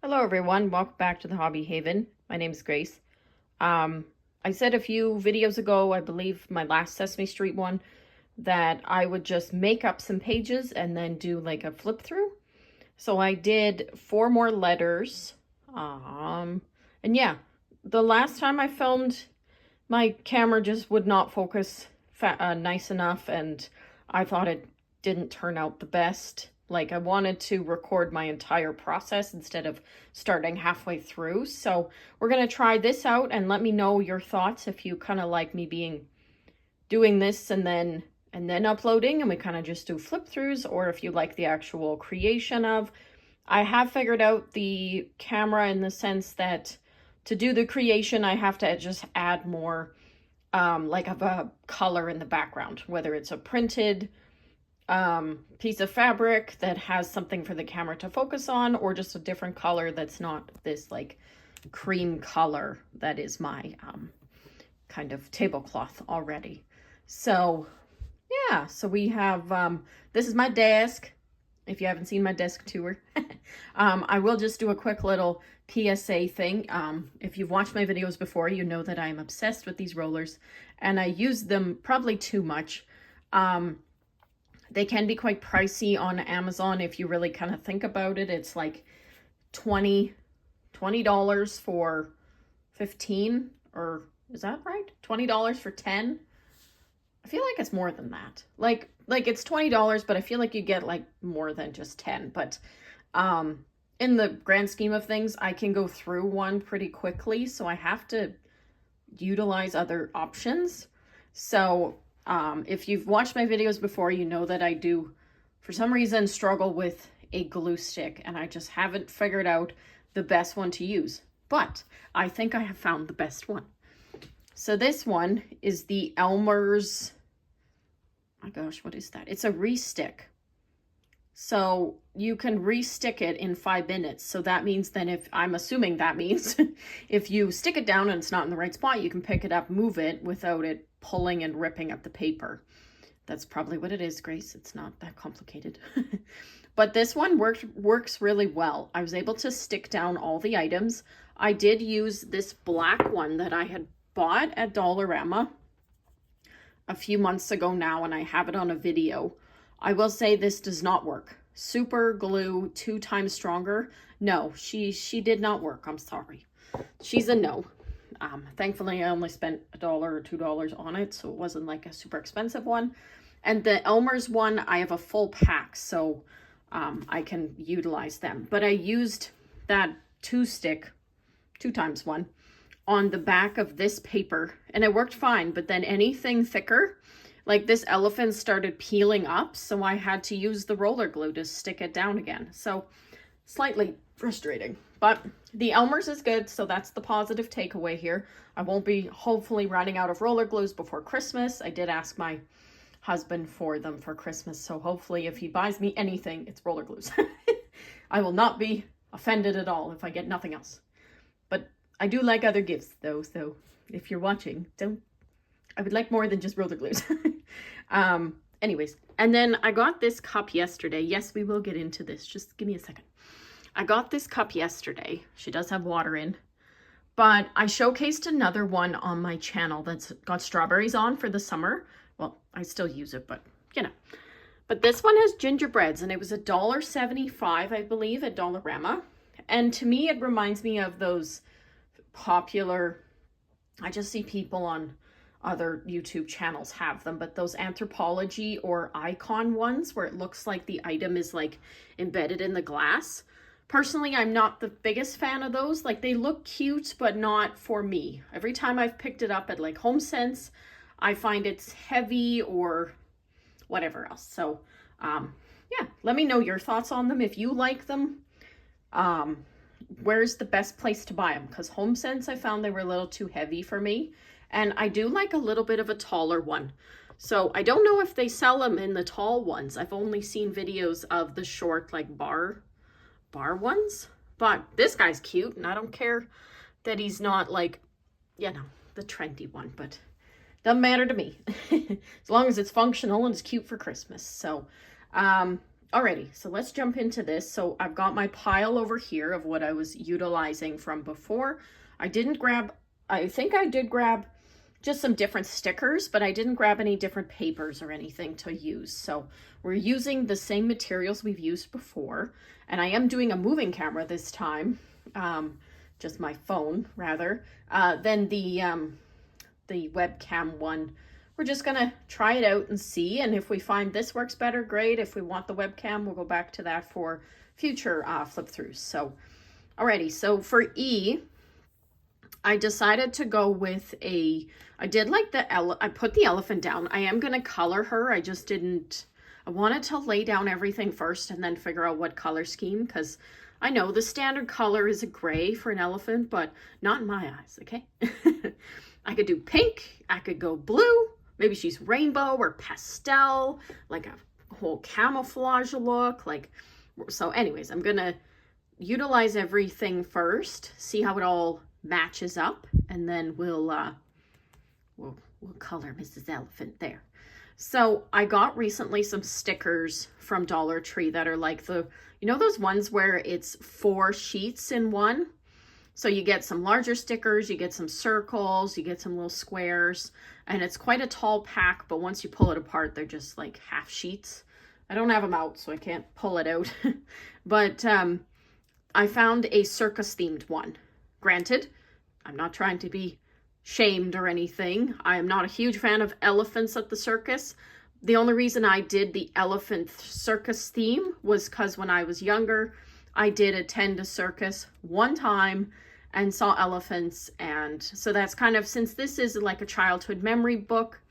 Hello everyone, welcome back to the Hobby Haven. My name is Grace. I said a few videos ago, I believe my last Sesame Street one, that I would just make up some pages and then do like a flip through. So I did 4 more letters. And yeah, the last time I filmed, my camera just would not focus nice enough, and I thought it didn't turn out the best. Like, I wanted to record my entire process instead of starting halfway through. So we're going to try this out and let me know your thoughts if you kind of like me doing this and then uploading, and we kind of just do flip throughs, or if you like the actual creation of. I have figured out the camera in the sense that to do the creation, I have to just add more like of a color in the background, whether it's a printed piece of fabric that has something for the camera to focus on, or just a different color that's not this like cream color that is my kind of tablecloth already. So yeah, so we have this is my desk. If you haven't seen my desk tour, I will just do a quick little PSA thing. If you've watched my videos before, you know that I'm obsessed with these rollers, and I use them probably too much. They can be quite pricey on Amazon if you really kind of think about it. It's like $20 for 15, or is that right? $20 for 10? I feel like it's more than that. Like it's $20, but I feel like you get like more than just 10. But in the grand scheme of things, I can go through one pretty quickly, so I have to utilize other options. So if you've watched my videos before, you know that I do, for some reason, struggle with a glue stick, and I just haven't figured out the best one to use. But I think I have found the best one. So this one is the Elmer's, my gosh, what is that? It's a re-stick. So you can re-stick it in 5 minutes. So that means then, if I'm assuming that means if you stick it down and it's not in the right spot, you can pick it up, move it without it pulling and ripping up the paper. That's probably what it is, Grace. It's not that complicated. But this one works really well. I was able to stick down all the items. I did use this black one that I had bought at Dollarama a few months ago now, and I have it on a video. I will say this does not work. Super glue 2 times stronger. No, she did not work. I'm sorry. She's a no. Thankfully, I only spent $1 or $2 on it, so it wasn't like a super expensive one. And the Elmer's one, I have a full pack, so I can utilize them. But I used that 2-stick, 2 times 1, on the back of this paper, and it worked fine. But then anything thicker, like this elephant, started peeling up, so I had to use the roller glue to stick it down again. So slightly frustrating, but the Elmer's is good, so that's the positive takeaway here. I won't be hopefully running out of roller glues before Christmas. I did ask my husband for them for Christmas, so hopefully if he buys me anything, it's roller glues. I will not be offended at all if I get nothing else. But I do like other gifts though, so if you're watching, I would like more than just roller glues. Anyways, and then I got this cup yesterday. Yes, we will get into this. Just give me a second. I got this cup yesterday. She does have water in, but I showcased another one on my channel that's got strawberries on for the summer. Well, I still use it, but you know. But this one has gingerbreads, and it was $1.75, I believe, at Dollarama. And to me, it reminds me of those popular, I just see people on other YouTube channels have them, but those Anthropology or Icon ones where it looks like the item is like embedded in the glass. Personally, I'm not the biggest fan of those. Like, they look cute, but not for me. Every time I've picked it up at like HomeSense, I find it's heavy or whatever else. So yeah, let me know your thoughts on them if you like them. Where's the best place to buy them? Because HomeSense, I found they were a little too heavy for me. And I do like a little bit of a taller one. So I don't know if they sell them in the tall ones. I've only seen videos of the short, like bar ones. But this guy's cute, and I don't care that he's not like, you know, the trendy one. But doesn't matter to me. As long as it's functional and it's cute for Christmas. So Alrighty, so let's jump into this. So I've got my pile over here of what I was utilizing from before. I think I did grab just some different stickers, but I didn't grab any different papers or anything to use. So we're using the same materials we've used before, and I am doing a moving camera this time, just my phone rather, than the webcam one. We're just gonna try it out and see, and if we find this works better, great. If we want the webcam, we'll go back to that for future flip throughs. So, alrighty, so for E, I decided to go with I did like I put the elephant down. I am gonna color her. I just didn't, I wanted to lay down everything first and then figure out what color scheme, because I know the standard color is a gray for an elephant, but not in my eyes, okay? I could do pink, I could go blue, maybe she's rainbow or pastel, like a whole camouflage look. So anyways, I'm gonna utilize everything first, see how it all matches up, and then we'll color Mrs. Elephant there. So I got recently some stickers from Dollar Tree that are like those ones where it's 4 sheets in one. So you get some larger stickers, you get some circles, you get some little squares, and it's quite a tall pack, but once you pull it apart, they're just like half sheets. I don't have them out, so I can't pull it out. But I found a circus themed one. Granted, I'm not trying to be shamed or anything. I am not a huge fan of elephants at the circus. The only reason I did the elephant circus theme was because when I was younger, I did attend a circus one time and saw elephants, and so that's kind of, since this is like a childhood memory book,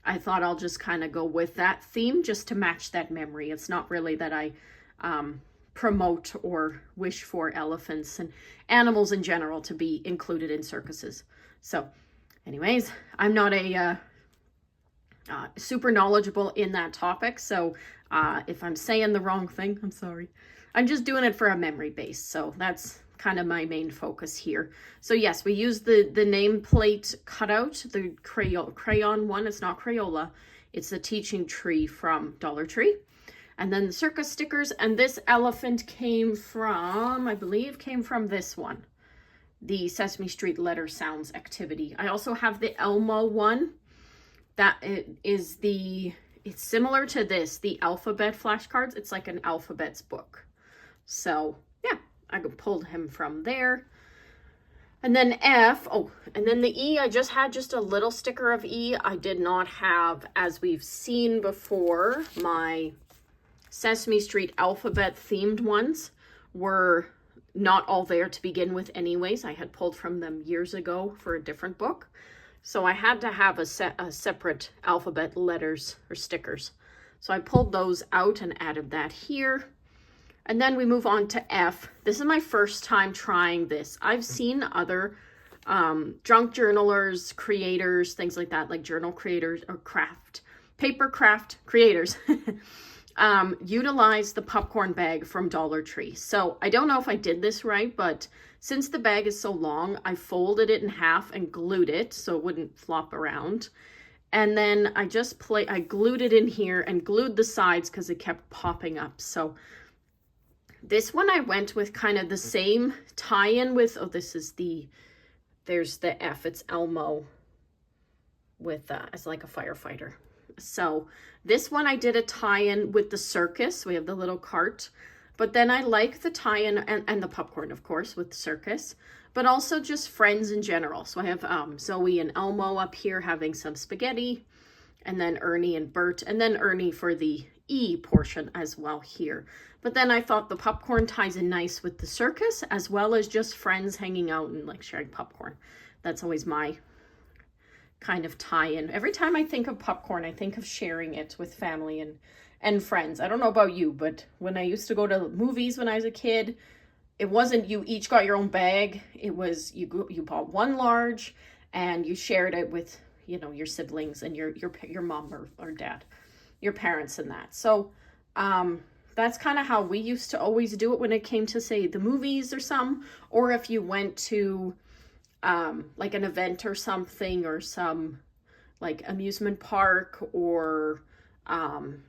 I thought I'll just kind of go with that theme just to match that memory. It's not really that I promote or wish for elephants and animals in general to be included in circuses. So anyways, I'm not a super knowledgeable in that topic, so if I'm saying the wrong thing, I'm sorry. I'm just doing it for a memory base, so that's kind of my main focus here. So yes, we use the nameplate cutout, the crayon one. It's not Crayola, it's the teaching tree from Dollar Tree. And then the circus stickers, and this elephant came from, I believe, this one, the Sesame Street letter sounds activity. I also have the Elmo one. That is it's similar to this, the alphabet flashcards. It's like an alphabets book. So yeah, I pulled him from there. And then F, and then the E, I just had a little sticker of E. I did not have, as we've seen before, my Sesame Street alphabet themed ones were not all there to begin with anyways. I had pulled from them years ago for a different book. So I had to have a separate alphabet letters or stickers. So I pulled those out and added that here. And then we move on to F. This is my first time trying this. I've seen other junk journalers, creators, things like that, like journal creators or paper craft creators utilize the popcorn bag from Dollar Tree. So I don't know if I did this right, but since the bag is so long, I folded it in half and glued it so it wouldn't flop around. And then I glued it in here and glued the sides because it kept popping up. So this one I went with kind of the same tie-in with, there's the F, it's Elmo with, as like a firefighter. So this one I did a tie-in with the circus. We have the little cart, but then I like the tie-in and the popcorn, of course, with the circus, but also just friends in general. So I have Zoe and Elmo up here having some spaghetti, and then Ernie and Bert, and then Ernie for the E portion as well here. But then I thought the popcorn ties in nice with the circus, as well as just friends hanging out and like sharing popcorn. That's always my kind of tie-in. Every time I think of popcorn, I think of sharing it with family and friends. I don't know about you, but when I used to go to movies when I was a kid, it wasn't you each got your own bag. It was you bought one large and you shared it with, your siblings and your mom or dad, your parents and that. So that's kind of how we used to always do it when it came to, say, the movies or or if you went to like an event or something, or some like amusement park or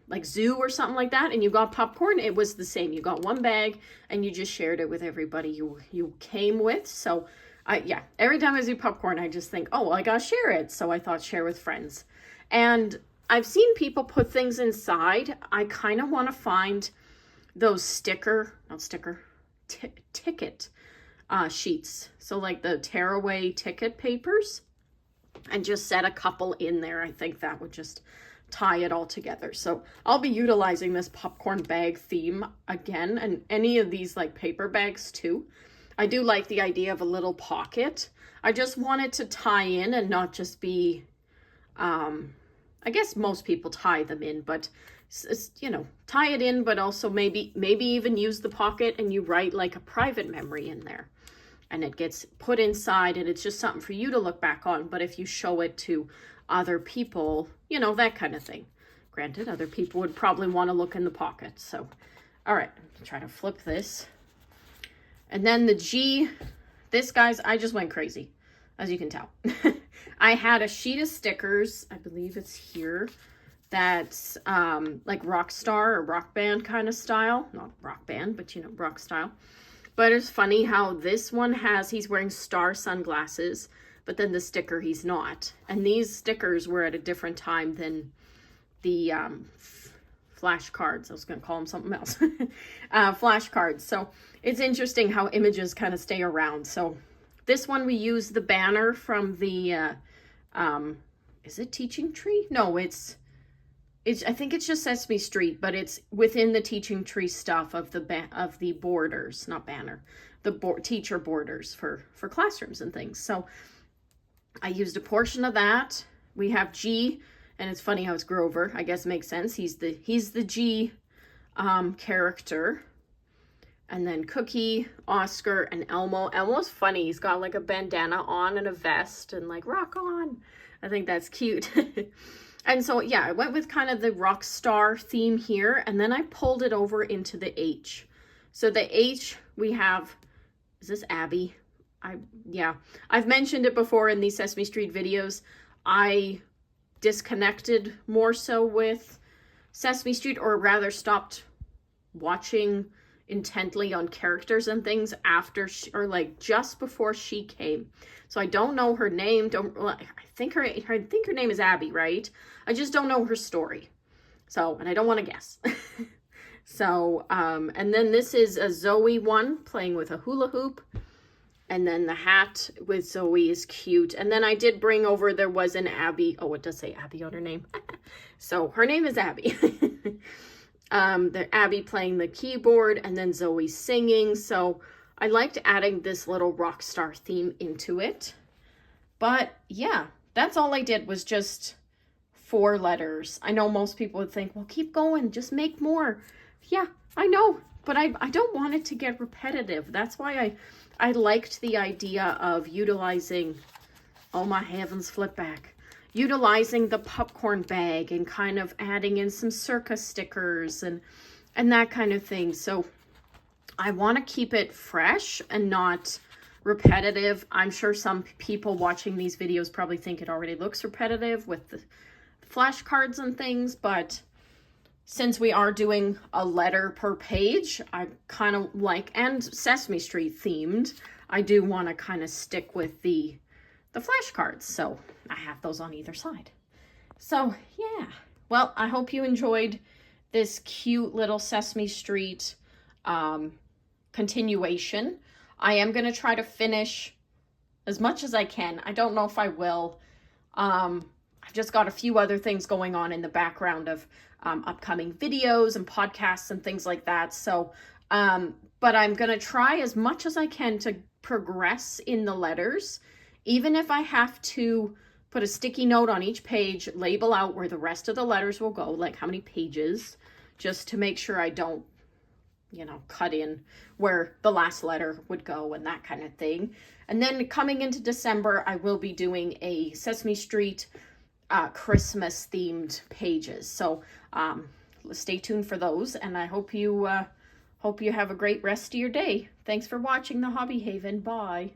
like zoo or something like that, and you got popcorn, it was the same. You got one bag and you just shared it with everybody you came with. So yeah, every time I do popcorn, I just think, oh, well, I gotta share it. So I thought share with friends. And I've seen people put things inside. I kind of want to find those ticket sheets. So like the tearaway ticket papers, and just set a couple in there. I think that would just tie it all together. So I'll be utilizing this popcorn bag theme again, and any of these like paper bags too. I do like the idea of a little pocket. I just want it to tie in and not just be, I guess most people tie them in, but you know, tie it in, but also maybe even use the pocket and you write like a private memory in there. And it gets put inside and it's just something for you to look back on. But if you show it to other people, you know, that kind of thing. Granted, other people would probably want to look in the pocket. So, all right, try to flip this. And then the G, this, guys, I just went crazy, as you can tell. I had a sheet of stickers, I believe it's here, that's like rock star or rock band kind of style. Not rock band, but you know, rock style. But it's funny how this one he's wearing star sunglasses, but then the sticker he's not. And these stickers were at a different time than the flashcards. I was going to call them something else. Flashcards. So it's interesting how images kind of stay around. So this one we use the banner from the, is it Teaching Tree? No, I think it's just Sesame Street, but it's within the Teaching Tree stuff of the borders, not banner, the teacher borders for classrooms and things. So I used a portion of that. We have G, and it's funny how it's Grover. I guess it makes sense. He's the G character. And then Cookie, Oscar, and Elmo. Elmo's funny. He's got like a bandana on and a vest and like rock on. I think that's cute. And so, yeah, I went with kind of the rock star theme here, and then I pulled it over into the H. So the H, we have, is this Abby? Yeah, I've mentioned it before in these Sesame Street videos. I disconnected more so with Sesame Street, or rather stopped watching intently on characters and things after or like just before she came. So I don't know her name. I think her name is Abby, right? I just don't know her story. So, and I don't want to guess. So, and then this is a Zoe one playing with a hula hoop. And then the hat with Zoe is cute. And then I did bring over, there was an Abby. Oh, it does say Abby on her name. So her name is Abby. The Abby playing the keyboard and then Zoe singing. So I liked adding this little rock star theme into it. But yeah, that's all I did was just 4 letters. I know most people would think, well, keep going, just make more. Yeah, I know, but I don't want it to get repetitive. That's why I liked the idea of utilizing, oh my heavens, flip back. Utilizing the popcorn bag and kind of adding in some circus stickers and that kind of thing. So I want to keep it fresh and not repetitive. I'm sure some people watching these videos probably think it already looks repetitive with the flashcards and things, but since we are doing a letter per page, I kind of like, and Sesame Street themed, I do want to kind of stick with the flashcards. So I have those on either side. So yeah, well, I hope you enjoyed this cute little Sesame Street continuation. I am going to try to finish as much as I can. I don't know if I will. I've just got a few other things going on in the background of upcoming videos and podcasts and things like that. So, but I'm going to try as much as I can to progress in the letters, even if I have to put a sticky note on each page, label out where the rest of the letters will go, like how many pages, just to make sure I don't, you know, cut in where the last letter would go and that kind of thing. And then coming into December, I will be doing a Sesame Street Christmas themed pages. So stay tuned for those, and I hope you have a great rest of your day. Thanks for watching the Hobby Haven. Bye.